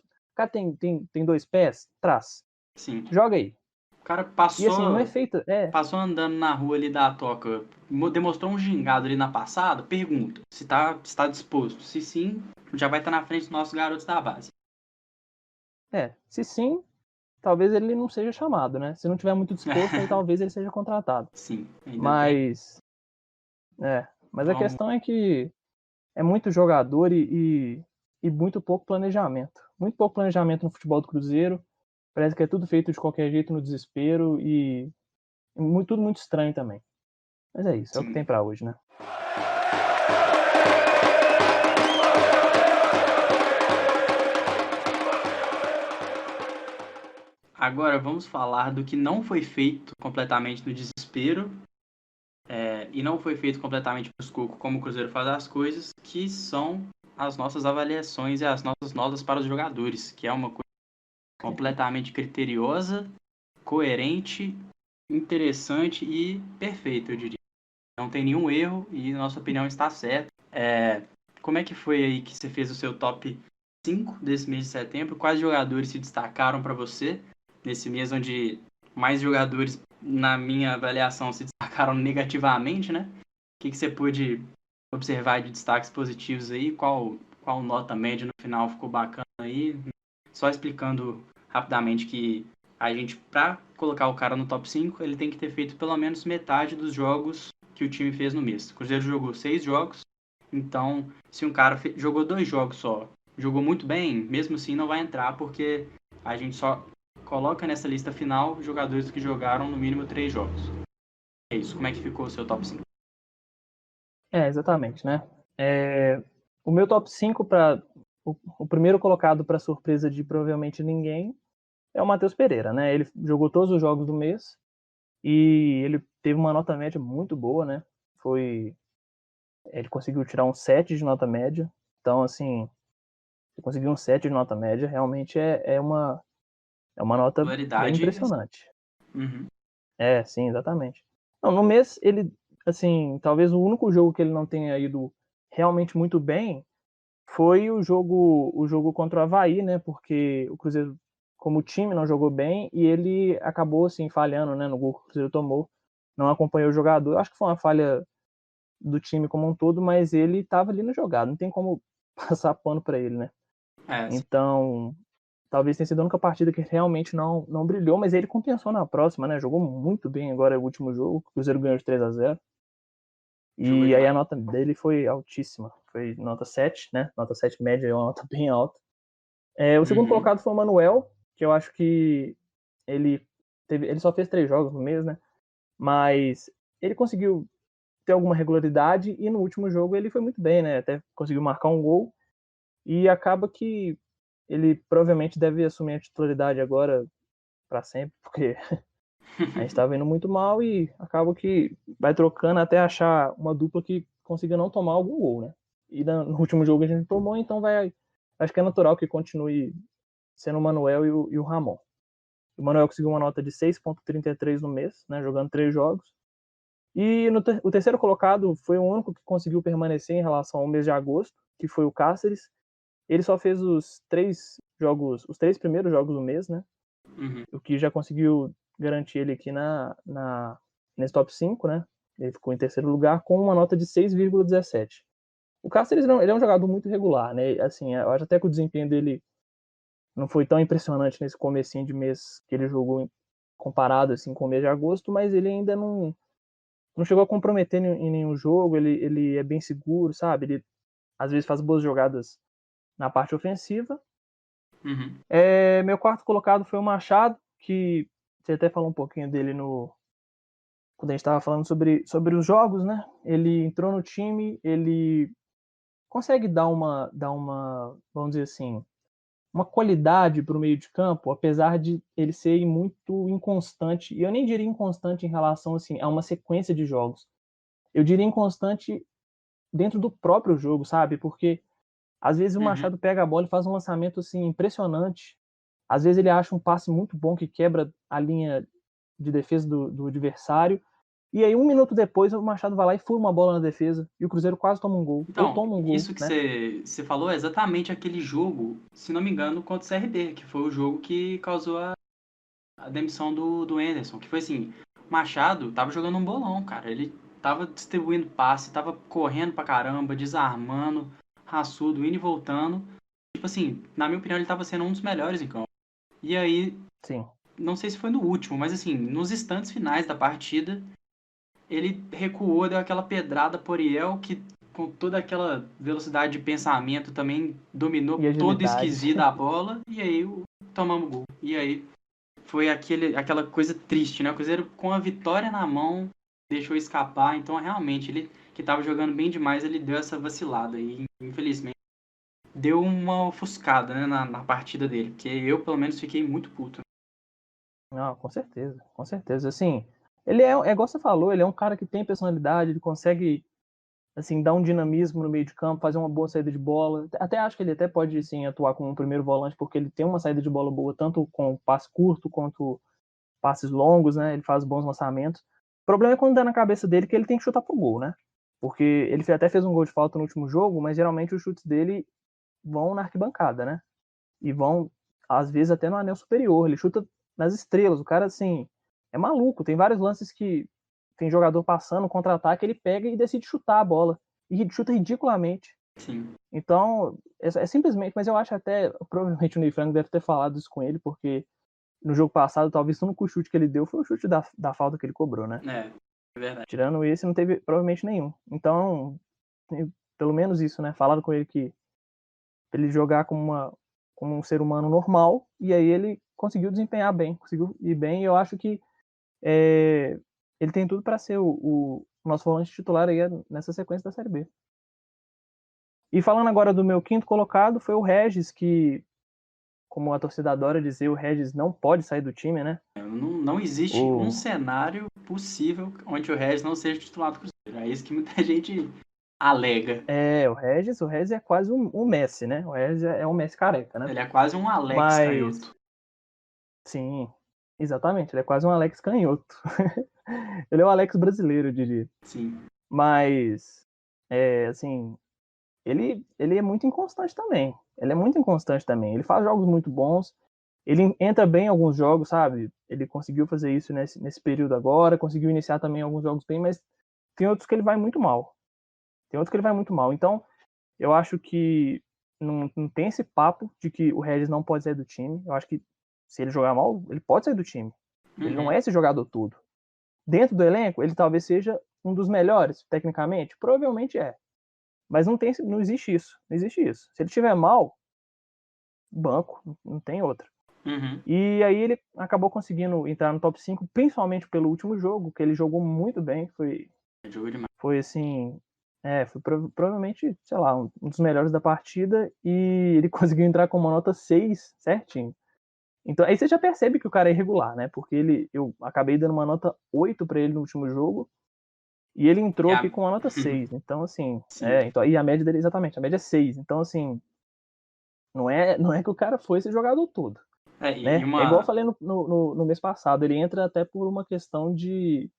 tem dois pés, traz. Sim. Joga aí. O cara E assim, não é feito. passou andando na rua ali da Toca, demonstrou um gingado ali na passada, pergunta se está disposto. Se sim, já vai estar na frente dos nossos garotos da base. Se sim, talvez ele não seja chamado, né? Se não tiver muito disposto, aí talvez ele seja contratado. Sim, ainda tem. Mas a questão é que é muito jogador e muito pouco planejamento. Muito pouco planejamento no futebol do Cruzeiro. Parece que é tudo feito de qualquer jeito no desespero e tudo muito estranho também. Mas é isso, é o que Sim. tem pra hoje, né? Agora vamos falar do que não foi feito completamente no desespero e não foi feito completamente para os cocos como o Cruzeiro faz as coisas, que são as nossas avaliações e as nossas notas para os jogadores, que é uma coisa completamente criteriosa, coerente, interessante e perfeita, eu diria. Não tem nenhum erro e nossa opinião está certa. Como é que foi aí que você fez o seu top 5 desse mês de setembro? Quais jogadores se destacaram para você nesse mês onde mais jogadores, na minha avaliação, se destacaram negativamente, né? O que você pôde observar de destaques positivos aí? Qual nota média no final ficou bacana aí? Só explicando rapidamente que a gente, para colocar o cara no top 5, ele tem que ter feito pelo menos metade dos jogos que o time fez no mês. O Cruzeiro jogou 6 jogos, então se um cara jogou 2 jogos só, jogou muito bem, mesmo assim não vai entrar, porque a gente só coloca nessa lista final jogadores que jogaram no mínimo 3 jogos. É isso, como é que ficou o seu top 5? Exatamente, né? O meu top 5 para o primeiro colocado para surpresa de provavelmente ninguém é o Matheus Pereira, né? Ele jogou todos os jogos do mês e ele teve uma nota média muito boa, né? Ele conseguiu tirar um 7 de nota média. Então, assim, conseguir um 7 de nota média realmente é uma nota bem impressionante. Uhum. Sim, exatamente. Não, no mês, ele, assim, talvez o único jogo que ele não tenha ido realmente muito bem foi o jogo contra o Avaí, né? Porque o Cruzeiro, como time, não jogou bem e ele acabou, assim, falhando, né? No gol que o Cruzeiro tomou. Não acompanhou o jogador. Eu acho que foi uma falha do time como um todo, mas ele estava ali no jogado. Não tem como passar pano para ele, né? Então, talvez tenha sido a única partida que realmente não brilhou, mas ele compensou na próxima, né? Jogou muito bem agora o último jogo. O Cruzeiro ganhou de 3-0. Jogou E aí a demais. nota dele foi altíssima. Foi nota 7, né? Nota 7 média é uma nota bem alta. O segundo Uhum. colocado foi o Manuel, que eu acho que ele só fez 3 jogos no mês, né? Mas ele conseguiu ter alguma regularidade e no último jogo ele foi muito bem, né? Até conseguiu marcar um gol e acaba que ele provavelmente deve assumir a titularidade agora para sempre, porque a gente estava indo muito mal e acaba que vai trocando até achar uma dupla que consiga não tomar algum gol, né? E no último jogo a gente tomou, então acho que é natural que continue sendo o Manuel e o Ramon. O Manuel conseguiu uma nota de 6,33 no mês, né, jogando 3 jogos. E o terceiro colocado foi o único que conseguiu permanecer em relação ao mês de agosto, que foi o Cáceres. Ele só fez os 3 primeiros jogos do mês, né? Uhum. O que já conseguiu garantir ele aqui nesse top 5, né? Ele ficou em terceiro lugar com uma nota de 6,17. O Cáceres ele é um jogador muito regular, né? Assim, eu acho até que o desempenho dele não foi tão impressionante nesse comecinho de mês que ele jogou comparado assim com o mês de agosto, mas ele ainda não chegou a comprometer em nenhum jogo, ele é bem seguro, sabe? Ele às vezes faz boas jogadas na parte ofensiva. Uhum. Meu quarto colocado foi o Machado, que você até falou um pouquinho dele quando a gente estava falando sobre os jogos, né? Ele entrou no time, ele consegue dar uma, vamos dizer assim, uma qualidade para o meio de campo, apesar de ele ser muito inconstante. E eu nem diria inconstante em relação assim, a uma sequência de jogos. Eu diria inconstante dentro do próprio jogo, sabe? Porque às vezes o Uhum. Machado pega a bola e faz um lançamento assim impressionante. Às vezes ele acha um passe muito bom que quebra a linha de defesa do adversário. E aí, 1 minuto depois, o Machado vai lá e fura uma bola na defesa. E o Cruzeiro quase toma um gol. Ou Então, toma um gol, isso que né? você falou é exatamente aquele jogo, se não me engano, contra o CRB, que foi o jogo que causou a demissão do Anderson. Que foi assim, o Machado tava jogando um bolão, cara. Ele tava distribuindo passe, tava correndo pra caramba, desarmando, raçudo, indo e voltando. Tipo assim, na minha opinião, ele tava sendo um dos melhores em campo. E aí, Sim. não sei se foi no último, mas assim, nos instantes finais da partida, ele recuou, deu aquela pedrada por Ariel, que com toda aquela velocidade de pensamento também dominou E todo agilidade. esquisito a bola, e aí tomamos gol. E aí foi aquela coisa triste, né? O Cruzeiro com a vitória na mão deixou escapar, então realmente ele que estava jogando bem demais, ele deu essa vacilada e infelizmente deu uma ofuscada, né, na partida dele, porque eu pelo menos fiquei muito puto. Não, com certeza. Com certeza. Assim, ele é igual você falou, ele é um cara que tem personalidade, ele consegue assim, dar um dinamismo no meio de campo, fazer uma boa saída de bola. Até acho que ele até pode, sim, atuar como um primeiro volante, porque ele tem uma saída de bola boa, tanto com passe curto quanto passes longos, né? Ele faz bons lançamentos. O problema é quando dá na cabeça dele que ele tem que chutar pro gol, né? Porque ele até fez um gol de falta no último jogo, mas geralmente os chutes dele vão na arquibancada, né? E vão, às vezes, até no anel superior. Ele chuta nas estrelas. O cara, assim, é maluco. Tem vários lances que tem jogador passando, contra-ataque, ele pega e decide chutar a bola. E chuta ridiculamente. Sim. Então, é simplesmente, mas eu acho até, provavelmente o Ney Franco deve ter falado isso com ele, porque no jogo passado, talvez o único chute que ele deu foi o chute da falta que ele cobrou, né? É verdade. Tirando esse, não teve provavelmente nenhum. Então, pelo menos isso, né? Falaram com ele que ele jogar como um ser humano normal, e aí ele conseguiu desempenhar bem, conseguiu ir bem, e eu acho que ele tem tudo para ser o nosso volante titular aí nessa sequência da Série B. E falando agora do meu quinto colocado, foi o Regis, que, como a torcida adora dizer, o Regis não pode sair do time, né? Não existe um O, cenário possível onde o Regis não seja titular do Cruzeiro. É isso que muita gente alega. o Regis é quase um Messi, né? O Regis é um Messi careca, né? Ele é quase um Alex Mas, Canhoto. sim, exatamente, ele é quase um Alex canhoto. Ele é o Alex brasileiro, eu diria. Sim. Mas, assim, ele é muito inconstante também. Ele é muito inconstante também. Ele faz jogos muito bons. Ele entra bem em alguns jogos, sabe? Ele conseguiu fazer isso nesse período agora, conseguiu iniciar também alguns jogos bem, mas tem outros que ele vai muito mal. Tem outros que ele vai muito mal. Então, eu acho que não tem esse papo de que o Regis não pode sair do time. Eu acho que se ele jogar mal, ele pode sair do time. Ele não é esse jogador todo. Dentro do elenco, ele talvez seja um dos melhores, tecnicamente. Provavelmente é. Mas não existe isso. Não existe isso. Se ele tiver mal, banco, não tem outra. E aí ele acabou conseguindo entrar no top 5, principalmente pelo último jogo, que ele jogou muito bem. Foi assim. Foi provavelmente, sei lá, um dos melhores da partida. E ele conseguiu entrar com uma nota 6 certinho. Então aí você já percebe que o cara é irregular, né? Porque eu acabei dando uma nota 8 para ele no último jogo. E ele entrou aqui com uma nota 6. Então, assim. Então, e a média dele, exatamente, a média é 6. Então, assim. Não é que o cara foi esse jogador todo. Né? É igual eu falei no mês passado. Ele entra até por uma questão de.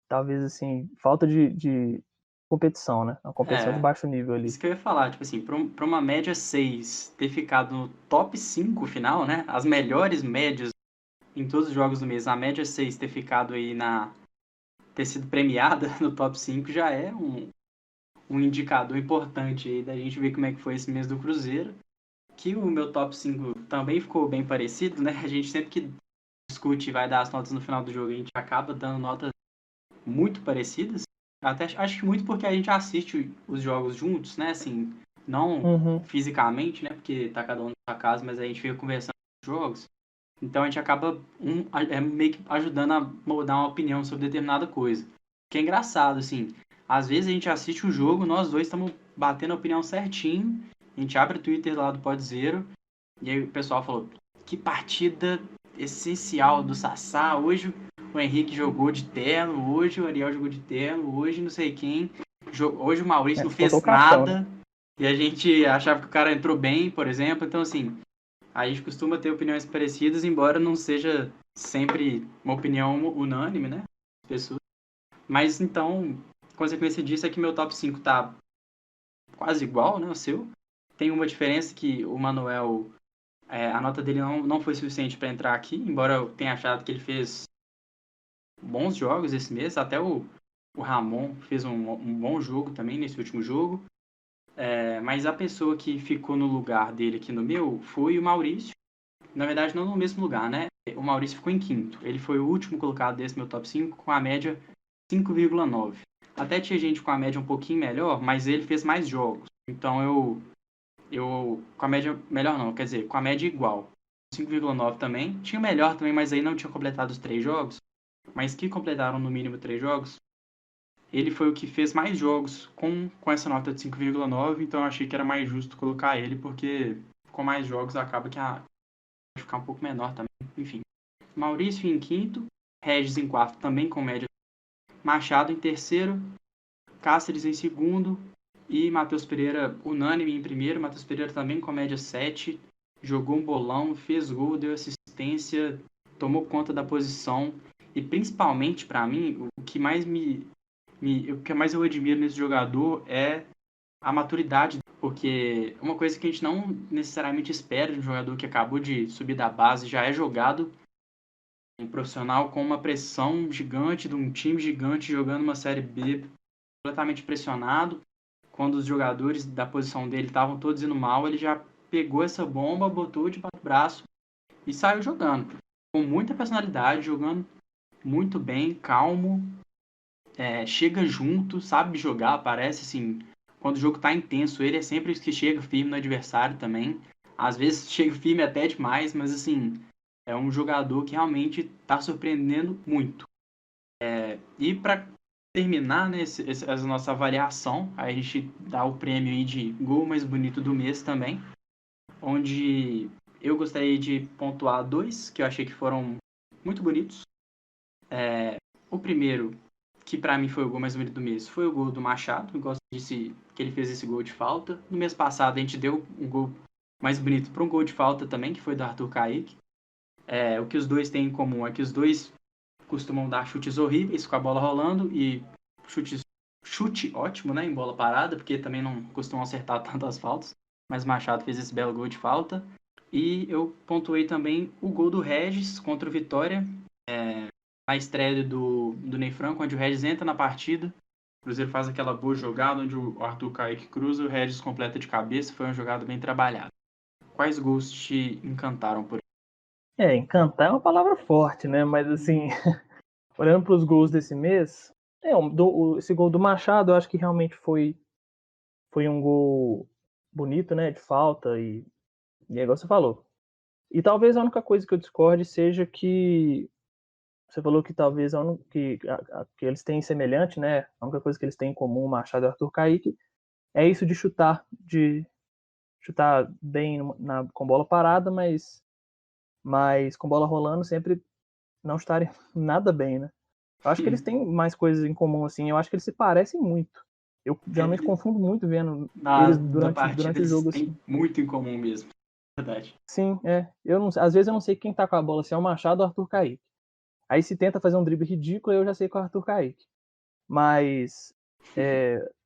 Talvez, assim, falta de competição, né? Uma competição de baixo nível ali. Isso que eu ia falar, tipo assim, pra uma média 6 ter ficado no top 5 final, né? As melhores médias em todos os jogos do mês, a média 6 ter ficado aí ter sido premiada no top 5 já é um indicador importante aí da gente ver como é que foi esse mês do Cruzeiro. Que o meu top 5 também ficou bem parecido, né? A gente sempre que discute e vai dar as notas no final do jogo, a gente acaba dando notas muito parecidas. Até acho que muito porque a gente assiste os jogos juntos, né? Assim, não fisicamente, né? Porque tá cada um na sua casa, mas a gente fica conversando os jogos. Então a gente acaba meio que ajudando a moldar uma opinião sobre determinada coisa. Que é engraçado, assim. Às vezes a gente assiste o jogo, nós dois estamos batendo a opinião certinho. A gente abre o Twitter lá do Podzero. E aí o pessoal falou: que partida essencial do Sassá. Hoje o Henrique jogou de terno, hoje o Ariel jogou de terno, hoje não sei quem. Hoje o Maurício não fez nada. Né? E a gente achava que o cara entrou bem, por exemplo. Então, assim, a gente costuma ter opiniões parecidas, embora não seja sempre uma opinião unânime, né? Pessoas. Mas, então, consequência disso é que meu top 5 tá quase igual, né, o seu. Tem uma diferença que o Manuel, a nota dele não foi suficiente para entrar aqui, embora eu tenha achado que ele fez bons jogos esse mês. Até o Ramon fez um bom jogo também nesse último jogo. Mas a pessoa que ficou no lugar dele aqui no meu foi o Maurício. Na verdade, não no mesmo lugar, né? O Maurício ficou em quinto. Ele foi o último colocado desse meu top 5 com a média 5,9. Até tinha gente com a média um pouquinho melhor, mas ele fez mais jogos. Então eu com a média melhor não, quer dizer, com a média igual. 5,9 também. Tinha melhor também, mas aí não tinha completado os 3 jogos. Mas que completaram no mínimo 3 jogos. Ele foi o que fez mais jogos com essa nota de 5,9, então eu achei que era mais justo colocar ele, porque com mais jogos acaba que vai ficar um pouco menor também. Enfim. Maurício em quinto, Regis em quarto também com média. Machado em terceiro, Cáceres em segundo e Matheus Pereira unânime em primeiro. Matheus Pereira também com média 7, jogou um bolão, fez gol, deu assistência, tomou conta da posição e principalmente para mim, o que mais eu admiro nesse jogador é a maturidade, porque uma coisa que a gente não necessariamente espera de um jogador que acabou de subir da base, já é jogado um profissional com uma pressão gigante de um time gigante jogando uma Série B completamente pressionado. Quando os jogadores da posição dele estavam todos indo mal, ele já pegou essa bomba, botou de braço e saiu jogando. Com muita personalidade, jogando muito bem, calmo, chega junto, sabe jogar, parece assim. Quando o jogo tá intenso, ele é sempre o que chega firme no adversário também. Às vezes chega firme até demais, mas assim, é um jogador que realmente tá surpreendendo muito. E para terminar, né, essa nossa avaliação, a gente dá o prêmio aí de gol mais bonito do mês também, onde eu gostaria de pontuar 2, que eu achei que foram muito bonitos. O primeiro, que para mim foi o gol mais bonito do mês, foi o gol do Machado. Eu gosto disse que ele fez esse gol de falta. No mês passado a gente deu um gol mais bonito para um gol de falta também, que foi do Arthur Kaique. O que os dois têm em comum é que os dois costumam dar chutes horríveis com a bola rolando e chute ótimo, né, em bola parada, porque também não costumam acertar tantas faltas, mas Machado fez esse belo gol de falta. E eu pontuei também o gol do Regis contra o Vitória, na estreia do Ney Franco, onde o Regis entra na partida O Cruzeiro faz aquela boa jogada onde o Arthur Kaique cruza, o Regis completa de cabeça, foi uma jogada bem trabalhada. Quais gols te encantaram por Encantar é uma palavra forte, né? Mas assim, olhando para os gols desse mês, esse gol do Machado eu acho que realmente foi um gol bonito, né? De falta e é igual você falou. E talvez a única coisa que eu discorde seja que você falou que talvez que eles têm semelhante, né? A única coisa que eles têm em comum, o Machado e o Arthur Kaique, é isso de chutar bem com bola parada, mas com bola rolando sempre não estarem nada bem, né? Eu acho que eles têm mais coisas em comum, assim. Eu acho que eles se parecem muito. Eu geralmente ele? confundo muito vendo eles Na partida durante o eles jogo, têm assim. muito em comum mesmo, verdade. Sim, é. Às vezes eu não sei quem tá com a bola, se é o Machado ou o Arthur Kaique. Aí se tenta fazer um drible ridículo, eu já sei que é o Arthur Kaique. Mas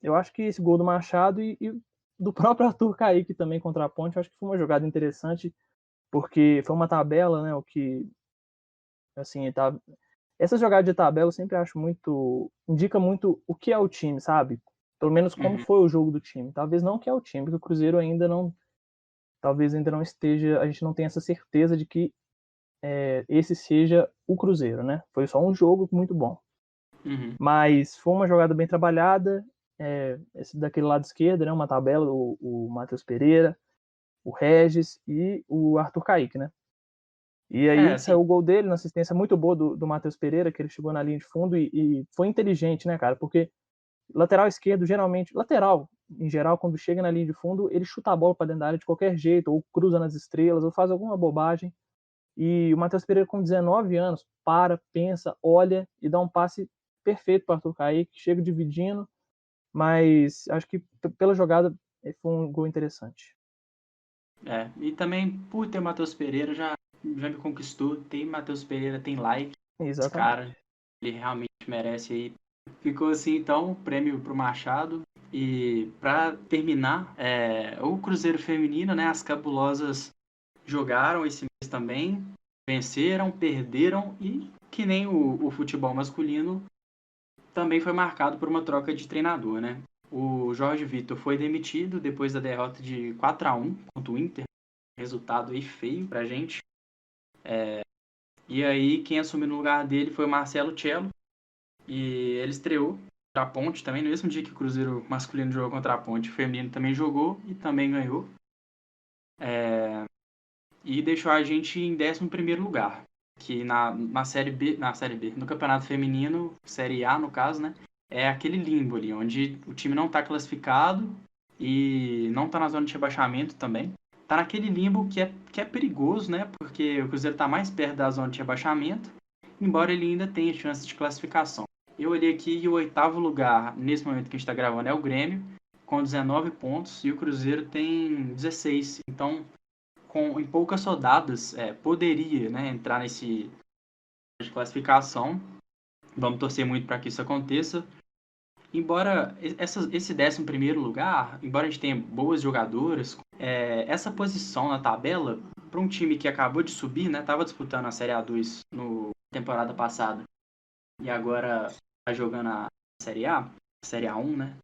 eu acho que esse gol do Machado e do próprio Arthur Kaique também contra a Ponte, eu acho que foi uma jogada interessante, porque foi uma tabela, né? O que, assim, tá. Essa jogada de tabela eu sempre acho muito. Indica muito o que é o time, sabe? Pelo menos como Uhum, foi o jogo do time. Talvez não o que é o time, porque o Cruzeiro ainda não. Talvez ainda não esteja. A gente não tenha essa certeza de que esse seja o Cruzeiro, né? Foi só um jogo muito bom. uhum. Mas foi uma jogada bem trabalhada. Esse daquele lado esquerdo, né? Uma tabela, o Matheus Pereira, o Regis e o Arthur Kaique, né? E aí Assim, saiu o gol dele na assistência muito boa do Matheus Pereira, que ele chegou na linha de fundo e foi inteligente, né, cara? Porque lateral esquerdo, geralmente, lateral, em geral, quando chega na linha de fundo, ele chuta a bola para dentro da área de qualquer jeito, ou cruza nas estrelas, ou faz alguma bobagem. E o Matheus Pereira, com 19 anos, pensa, olha e dá um passe perfeito para Arthur Kaique, chega dividindo, mas acho que pela jogada foi um gol interessante. e também por ter Matheus Pereira já me conquistou. Tem Matheus Pereira, tem like. Esse cara, Exatamente. ele realmente merece aí. Ficou assim então o prêmio pro Machado. E para terminar, o Cruzeiro Feminino, né? As cabulosas jogaram esse mês também, venceram, perderam e que nem o futebol masculino também foi marcado por uma troca de treinador, né? O Jorge Vitor foi demitido depois da derrota de 4-1 contra o Inter, resultado aí feio pra gente. E aí quem assumiu no lugar dele foi o Marcelo Cello e ele estreou contra a Ponte também, no mesmo dia que o Cruzeiro masculino jogou contra a Ponte, o feminino também jogou e também ganhou. E deixou a gente em 11º lugar, que na Série B, no Campeonato Feminino, Série A no caso, né, é aquele limbo ali, onde o time não está classificado e não está na zona de rebaixamento também. Tá naquele limbo que é perigoso, né, porque o Cruzeiro está mais perto da zona de rebaixamento, embora ele ainda tenha chance de classificação. Eu olhei aqui e o 8º lugar, nesse momento que a gente está gravando, é o Grêmio, com 19 pontos, e o Cruzeiro tem 16. Então, em poucas rodadas poderia, né, entrar nesse de classificação. Vamos torcer muito para que isso aconteça. Embora esse 11º lugar, embora a gente tenha boas jogadoras, essa posição na tabela para um time que acabou de subir, né, estava disputando a Série A2 no temporada passada e agora está jogando a Série A, Série A1, né?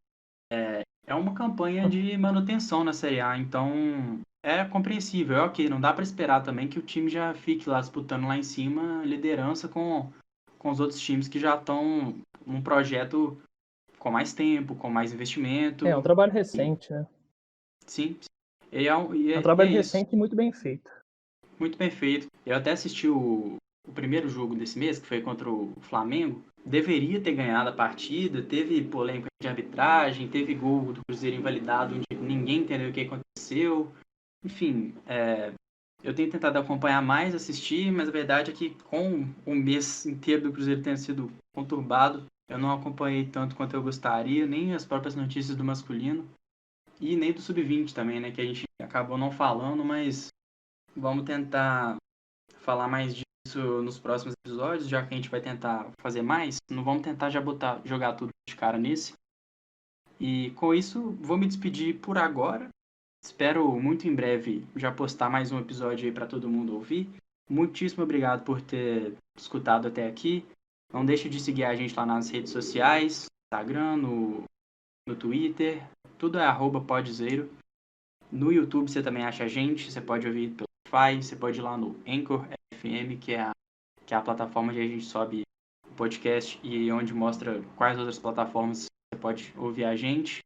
É uma campanha de manutenção na Série A, então é compreensível, é ok. Não dá para esperar também que o time já fique lá disputando lá em cima liderança com os outros times que já estão num projeto com mais tempo, com mais É um investimento. trabalho E, recente, né? sim, e é, um- e É um é, e é trabalho isso. recente e muito bem feito. Muito perfeito. Eu até assisti o primeiro jogo desse mês, que foi contra o Flamengo. Deveria ter ganhado a partida, teve polêmica de arbitragem, teve gol do Cruzeiro invalidado, onde ninguém entendeu o que aconteceu. Enfim, eu tenho tentado acompanhar mais, assistir, mas a verdade é que com o mês inteiro do Cruzeiro tendo sido conturbado, eu não acompanhei tanto quanto eu gostaria, nem as próprias notícias do masculino, e nem do sub-20 também, né, que a gente acabou não falando, mas vamos tentar falar mais disso nos próximos episódios, já que a gente vai tentar fazer mais. Não vamos tentar já jogar tudo de cara nesse. E com isso, vou me despedir por agora. Espero muito em breve já postar mais um episódio aí para todo mundo ouvir. Muitíssimo obrigado por ter escutado até aqui. Não deixe de seguir a gente lá nas redes sociais, Instagram, no Twitter, tudo é @podzeiro. No YouTube você também acha a gente, você pode ouvir pelo Spotify, você pode ir lá no Anchor FM, que é a plataforma onde a gente sobe o podcast e onde mostra quais outras plataformas você pode ouvir a gente.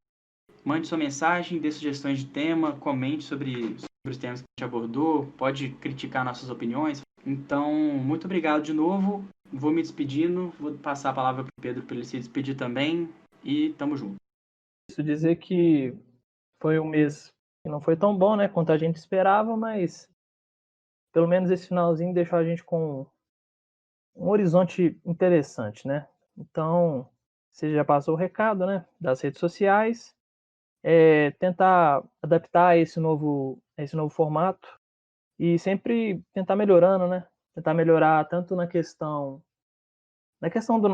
Mande sua mensagem, dê sugestões de tema, comente sobre os temas que a gente abordou, pode criticar nossas opiniões. Então, muito obrigado de novo. Vou me despedindo, vou passar a palavra para o Pedro para ele se despedir também e tamo junto. Isso dizer que foi um mês que não foi tão bom, né, quanto a gente esperava, mas pelo menos esse finalzinho deixou a gente com um horizonte interessante, né? Então, você já passou o recado, né, das redes sociais, tentar adaptar a esse novo formato e sempre tentar melhorando, né? Tentar melhorar tanto na questão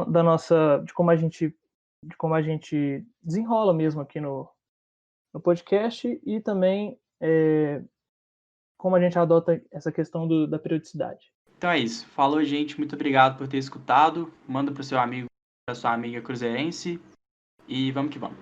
da nossa de como a gente desenrola mesmo aqui no podcast e também como a gente adota essa questão da periodicidade. Então é isso. Falou, gente. Muito obrigado por ter escutado. Manda pro seu amigo, pra sua amiga cruzeirense. E vamos que vamos.